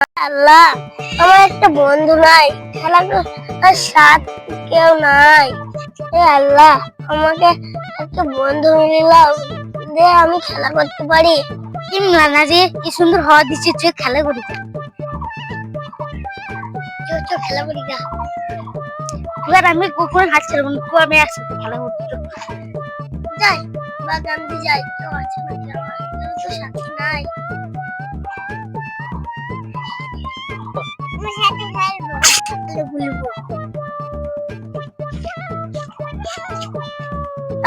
আল্লাহ, আমার একটা বন্ধু নাই, খেলা করার সাথ কেউ নাই। এ আল্লাহ, আমাকে একটা বন্ধু মিলাও যে আমি খেলা করতে পারি। কি না যে কি সুন্দর হাওয়া দিচ্ছে, তুই খেলা করি খেলা করি না। এবার আমি কখন হাত ছেড়ে তো আমি একসাথে খেলা করতে যাই বা গান্ধী যাই, কেউ আছে নাকি আমার? কেউ তো সাথী নাই। আমার সাথে খেলবো, বলবো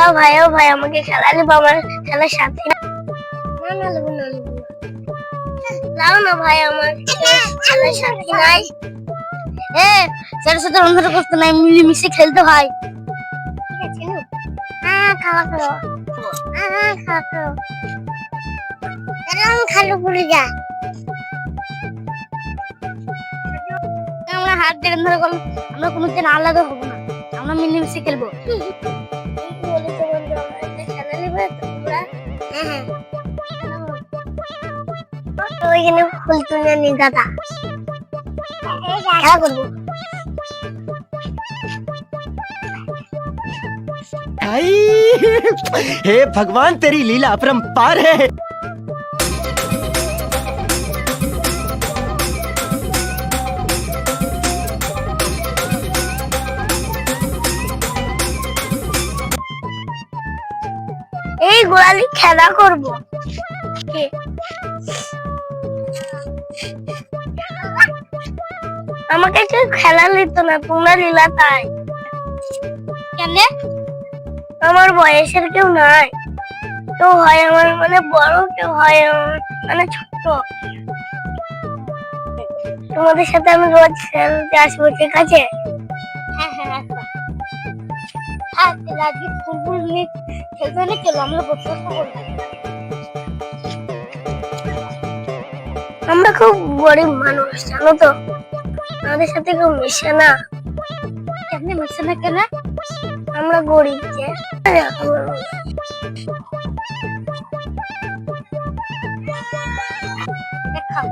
ও ভাই আমাকে খেলা নিবো, আমার খেলার সাথী না। না নেবো না, যাও না ভাই, আমার খেলার সাথী নাই। সেটার সাথে অন্যরা করতে নাই, মিলেমিশে খেলতে হয়। ঠিক আছে না? হ্যাঁ, খাওয়া করো। হ্যাঁ, খাওয়া করো। এরকম খালো পড়ে যা। আমরা হাত ধরে ধরে করলে আমরা কোনোদিন আলাদা হবো না, আমরা মিলেমিশে খেলবো। বলি তো বন্ধু, আমরা একটা খেলা নিবে তোমরা? হ্যাঁ। ওইখানে ফুল তুলে নি দাদা, খেলা করবো। हे भगवान तेरी लीला अपरंपार है। এই গোড়ালি খেলা করব। আমাকে কেউ খেলা নিত না, তোমরা লীলা তাই। কেন? আমার বয়সের কেউ নাই, কেউ হয় আমার মানে বড়, কেউ হয় আমার মানে ছোট। তোমাদের সাথে আমি রোজ খেলতে আসবো, ঠিক আছে? হ্যাঁ হ্যাঁ আসবা। আজকে ফুটবল নিয়ে খেলতে হলে চলো, আমরা প্রস্তুত করবো। আমরা খুব গরিব মানুষ, জানো তো, আমাদের সাথে কেউ মেশে না। কেমনি মিশছে না কেন? আমরা গরিব যে। খাও।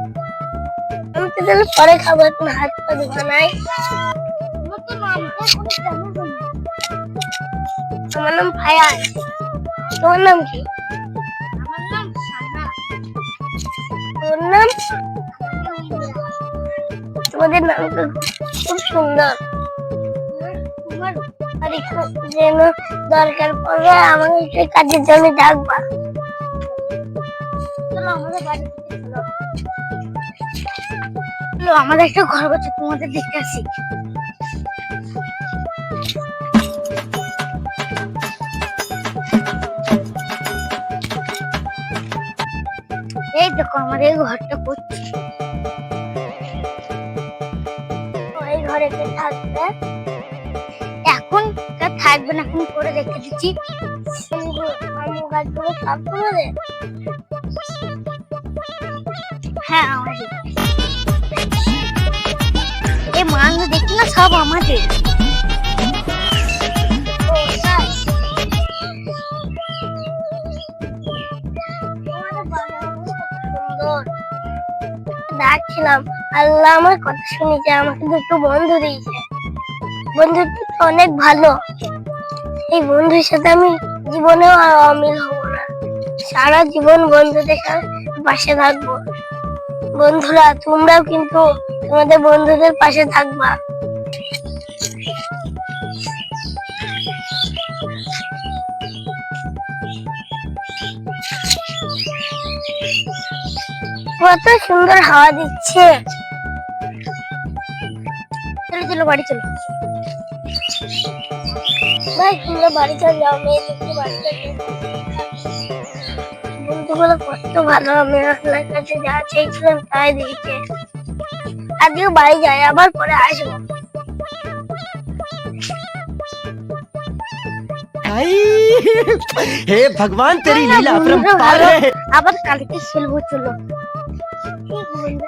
আমি তো তাহলে পরে খাবো, এখন হাত পা ধোয়া নাই। তোমার তো নামটা কোনো জানো না। আমার নাম ফায়াজ, তোমার নাম কি? আমার নাম সানা। তোর নাম? তোমাদের নাম তো খুব সুন্দর। তোমার আর একটু যেন দরকার পড়বে আমাকে একটু কাজের জন্য ডাকবা। চলো আমাদের বাড়িতে চলো। চলো আমাদের একটা ঘর আছে, তোমাদের দেখতে আসি। এই দেখো আমাদের এই ঘরটা করছি। ওই ঘরে কে থাকবে? এখন আর থাকবে না, এখন করে রেখে দিচ্ছি। আম গাছগুলো সব তোমাদের? হ্যাঁ আমাদের। এই মাংস দেখি না, সব আমাদের। ও তাই? তোমাদের বাগানগুলো কত সুন্দর। ডাকছিলাম, আল্লাহ আমার কথা শুনেছে, আমাকে দুটো বন্ধু দিয়েছে। বন্ধুটি তো অনেক ভালো। এই বন্ধুর সাথে আমি জীবনেও আর অমিল হব না, সারা জীবন বন্ধুদের পাশে থাকবো। বন্ধুরা, তোমরাও কিন্তু তোমাদের বন্ধুদের পাশে থাকবা। কত সুন্দর হাওয়া দিচ্ছে। চলো চলো বাড়ি চলো। ভাই তোমরা বাড়ি চলে যাও, মেয়ে দেখতে বাড়িতে। বন্ধুগুলো কত ভালো, আমি আপনার কাছে যা চেয়েছিলাম তাই দিয়েছে। আজকেও বাড়ি যাই, আবার পরে আসবো। हे भगवान तेरी लीला अपरंपार है। আবার কালকে খেলবো, চলো। ঠিক বন্ধু।